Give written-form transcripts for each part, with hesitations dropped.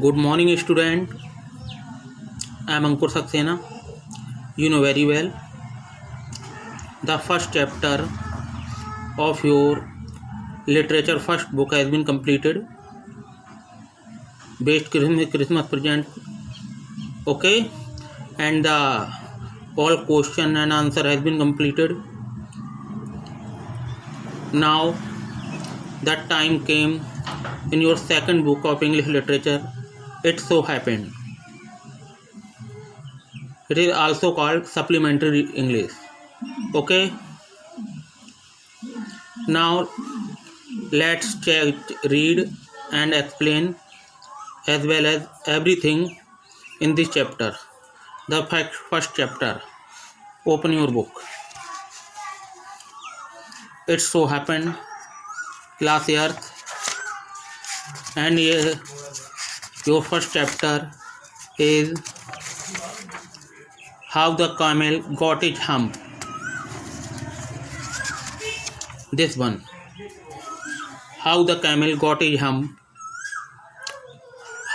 Good morning, student. I am Ankur Saxena. You know very well the first chapter of your literature first book has been completed. Based Christmas present, okay, and the all question and answer has been completed. Now that time came in your second book of English literature. It so happened. It is also called supplementary English. Okay. Now let's read and explain as well as everything in this chapter. The first chapter. Open your book. It so happened class earth, and your first chapter is how the camel got its hump. This one, how the camel got its hump.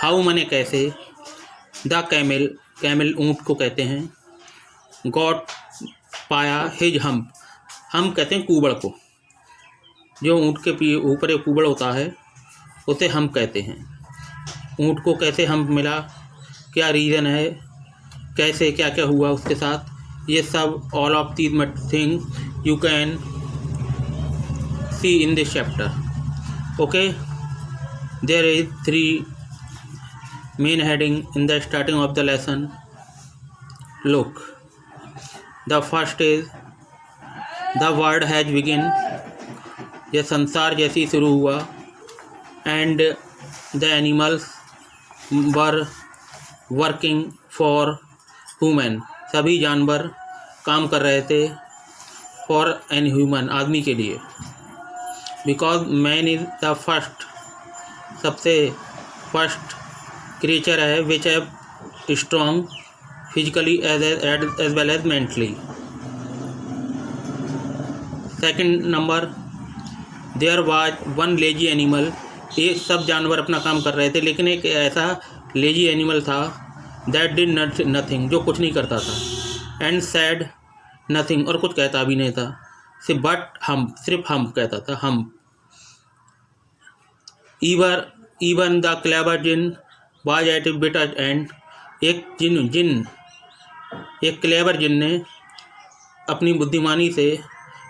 How माने कैसे, the camel ऊँट को कहते हैं, got पाया, his hump, हम कहते हैं कुबड़ को, जो ऊँट के ऊपर एक कुबड़ होता है उसे हम कहते हैं। ऊँट को कैसे हम्प मिला, क्या रीज़न है, कैसे क्या क्या हुआ उसके साथ, ये सब all of these thing you can see in this chapter. Okay, there is 3 main heading in the starting of the lesson. Look, the first is the world has begun. यह संसार जैसे ही शुरू हुआ. And the animals were working for human. सभी जानवर काम कर रहे थे for an human, आदमी के लिए. Because man is the first, सबसे फर्स्ट क्रिएचर है विच है strong physically as well as mentally. Second number, there was one lazy animal. ये सब जानवर अपना काम कर रहे थे, लेकिन एक ऐसा लेजी एनिमल था दैट डिड नथिंग, जो कुछ नहीं करता था. एंड सैड नथिंग, और कुछ कहता भी नहीं था. सिर्फ हम कहता था, humph. Even the clever djinn was at bitter end. एक क्लेवर जिन ने अपनी बुद्धिमानी से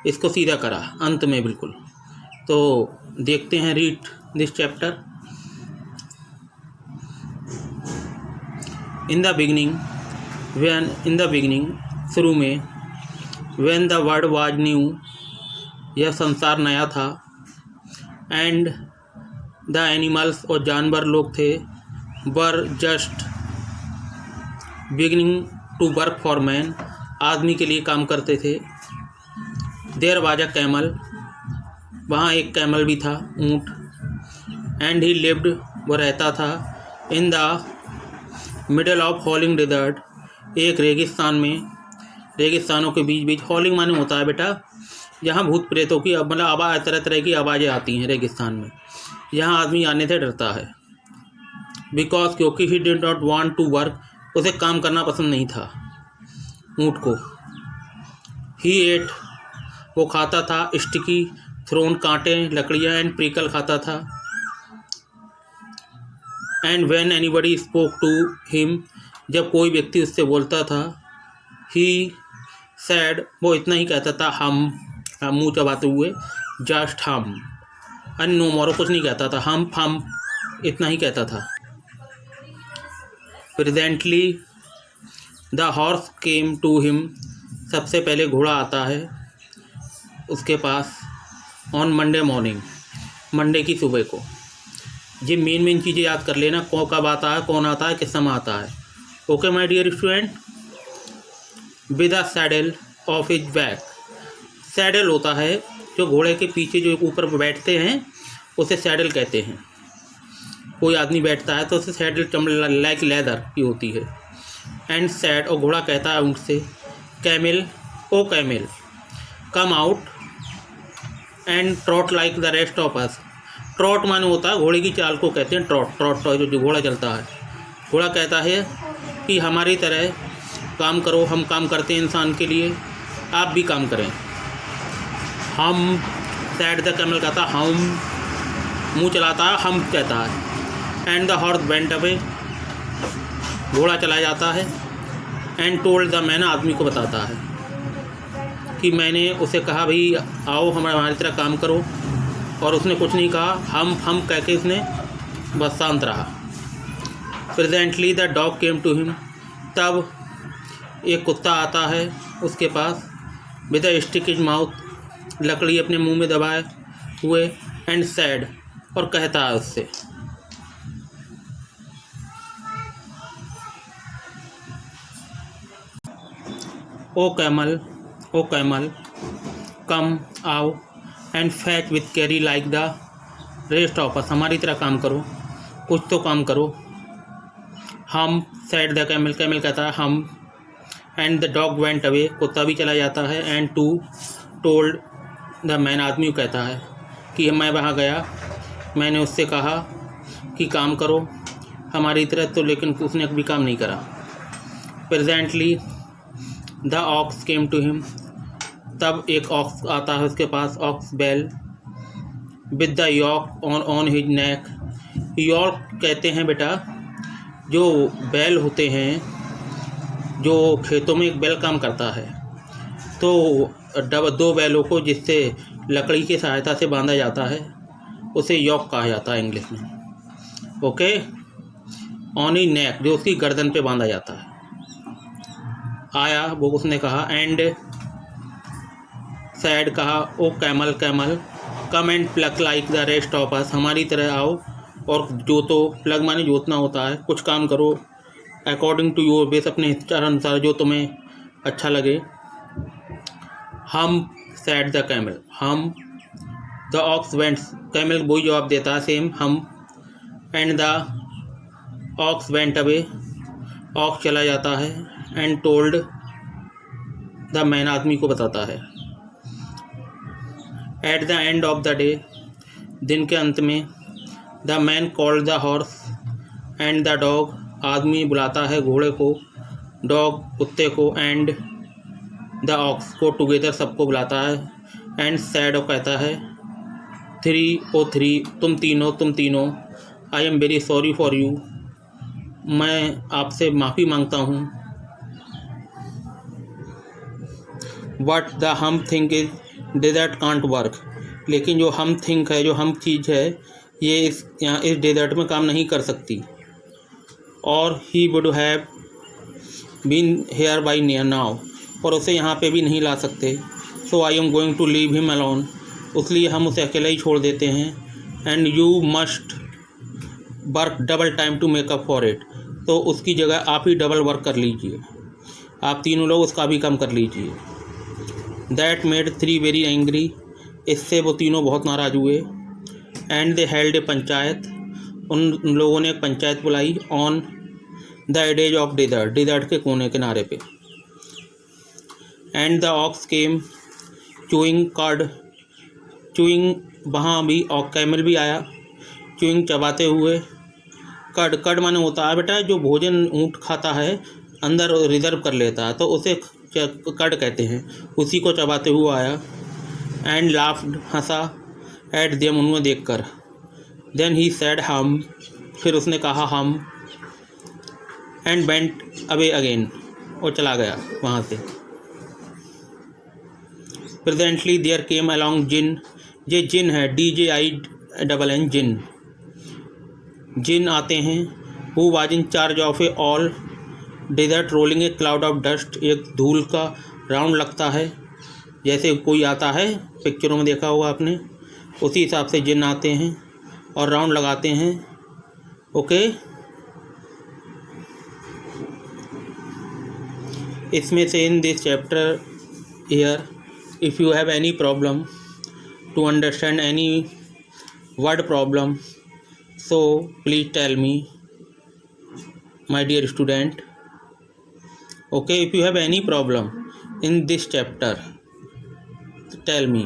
इसको सीधा करा अंत में बिल्कुल. तो देखते हैं, read this chapter. In the beginning, शुरू में, when the world was new, यह संसार नया था. एंड द एनिमल्स, और जानवर लोग थे, were just beginning to work for man, आदमी के लिए काम करते थे. देयर वाज अ कैमल, वहाँ एक कैमल भी था, ऊँट. एंड ही लिव्ड, वो रहता था, in the middle of howling desert, एक रेगिस्तान में, रेगिस्तानों के बीच बीच. हॉलिंग माने होता है बेटा यहाँ भूत प्रेतों की मतलब आवाज़, तरह तरह की आवाज़ें आती हैं रेगिस्तान में. यहाँ आदमी आने से डरता है. बिकॉज, क्योंकि he did not want to work, उसे काम करना पसंद नहीं था ऊँट को. ही एट, वो खाता था, स्टिकी थ्रोन, कांटे, लकड़ियाँ, एंड प्रिकल खाता था. And when anybody spoke to him, जब कोई व्यक्ति उससे बोलता था, ही सैड, वो इतना ही कहता था, हम मुँह चबाते हुए, जस्ट हम, एंड नो मोर, कुछ नहीं कहता था, हम इतना ही कहता था. Presently the horse came to him, सबसे पहले घोड़ा आता है उसके पास. ऑन मंडे मॉर्निंग, मंडे की सुबह को. ये मेन चीज़ें याद कर लेना, कब आता है, कौन आता है, किस समय आता है. Okay my dear student. With a saddle of his back, saddle होता है जो घोड़े के पीछे जो ऊपर बैठते हैं उसे सैडल कहते हैं. कोई आदमी बैठता है तो उसे सैडल चमड़ा लाइक लेदर की होती है. एंड सैड, और घोड़ा कहता है ऊँट से, camel, O camel, come out and trot like the rest of us. Trot माने होता है घोड़े की चाल को कहते हैं ट्रॉट। ट्रॉट जो घोड़ा चलता है, घोड़ा कहता है कि हमारी तरह काम करो, हम काम करते हैं इंसान के लिए, आप भी काम करें। हम सैड द कैमल कहता है हम, मुँह चलाता है हम कहता है। And the horse went away, घोड़ा चला जाता है। एंड टोल्ड द मैन, आदमी को बताता है कि मैंने उसे कहा भाई आओ हमारी तरह काम करो, और उसने कुछ नहीं कहा। हम कह के उसने बस शांत रहा। Presently the dog came to him, तब एक कुत्ता आता है उसके पास। With a stick his mouth, लकड़ी अपने मुंह में दबाए हुए। एंड सैड, और कहता है उससे ओ कैमल कम आओ and fetch with carry like the rest of us, हमारी तरह काम करो, कुछ तो काम करो। हम सैड द कैमल, कैमल कहता है humph. And the dog went away, कुत्ता भी चला जाता है। And to told the man, आदमी कहता है कि मैं वहाँ गया, मैंने उससे कहा कि काम करो हमारी तरह, तो लेकिन उसने भी काम नहीं करा। Presently the ox came to him, तब एक ऑक्स आता है उसके पास, ऑक्स बैल। With the yoke on his neck, yoke कहते हैं बेटा जो बैल होते हैं, जो खेतों में एक बैल काम करता है, तो दो बैलों को जिससे लकड़ी की सहायता से बांधा जाता है उसे यॉक कहा जाता है इंग्लिश में। ओके, ऑन ही नेक, जो उसकी गर्दन पे बांधा जाता है। आया वो, उसने कहा। एंड सैड कहा oh camel come and plug like the rest of us, हमारी तरह आओ और जोतो। प्लग माने जोतना होता है, कुछ काम करो अकॉर्डिंग टू योर बेस, अपने इच्छा अनुसार जो तुम्हें अच्छा लगे। Humph said the camel, humph. The ox went, camel वही जवाब देता है same, humph. And the ox went away, ox चला जाता है। एंड टोल्ड द मैन, आदमी को बताता है। At the end of the day, दिन के अंत में। The man called the horse and the dog, आदमी बुलाता है घोड़े को, डॉग कुत्ते को, एंड द ऑक्स को, टुगेदर सबको बुलाता है। एंड सैड कहता है 3 तुम तीनों। I am very sorry for you, मैं आपसे माफ़ी मांगता हूँ। But the humph think is desert can't work, लेकिन जो हम थिंक है, जो हम चीज़ है, ये इस डेजर्ट में काम नहीं कर सकती। और he would have been here by near now, और उसे यहाँ पे भी नहीं ला सकते। So I am going to leave him alone, इसलिए हम उसे अकेला ही छोड़ देते हैं। And you must work double time to make up for it, तो उसकी जगह आप ही डबल वर्क कर लीजिए, आप तीनों लोग उसका भी काम कर लीजिए। दैट मेड 3 वेरी एंग्री, इससे वो तीनों बहुत नाराज़ हुए। And they held a panchayat, उन लोगों ने एक पंचायत बुलाई। On the edges of desert, desert के कोने किनारे पे। And the ox came chewing cud, chewing, वहाँ भी और कैमल भी आया, चूइंग चबाते हुए। कड माने होता है बेटा जो भोजन ऊँट खाता है अंदर रिजर्व कर लेता है, तो उसे कड कहते हैं, उसी को चबाते हुए आया। And laughed, Hansa. At them, उन्हें देख कर। देन ही सैड हम, फिर उसने कहा हम। एंड वेंट अवे अगेन, और चला गया वहाँ से। Presently there came along djinn, ये जिन है, DJINN जिन, जिन आते हैं। Who was in charge of a all desert rolling a cloud of dust, एक धूल का राउंड लगता है, जैसे कोई आता है, पिक्चरों में देखा होगा आपने, उसी हिसाब से जिन आते हैं और राउंड लगाते हैं। ओके, इसमें से in this chapter here, if you have any problem to understand any word problem, so please tell me, my dear student. Okay, if you have any problem in this chapter, tell me.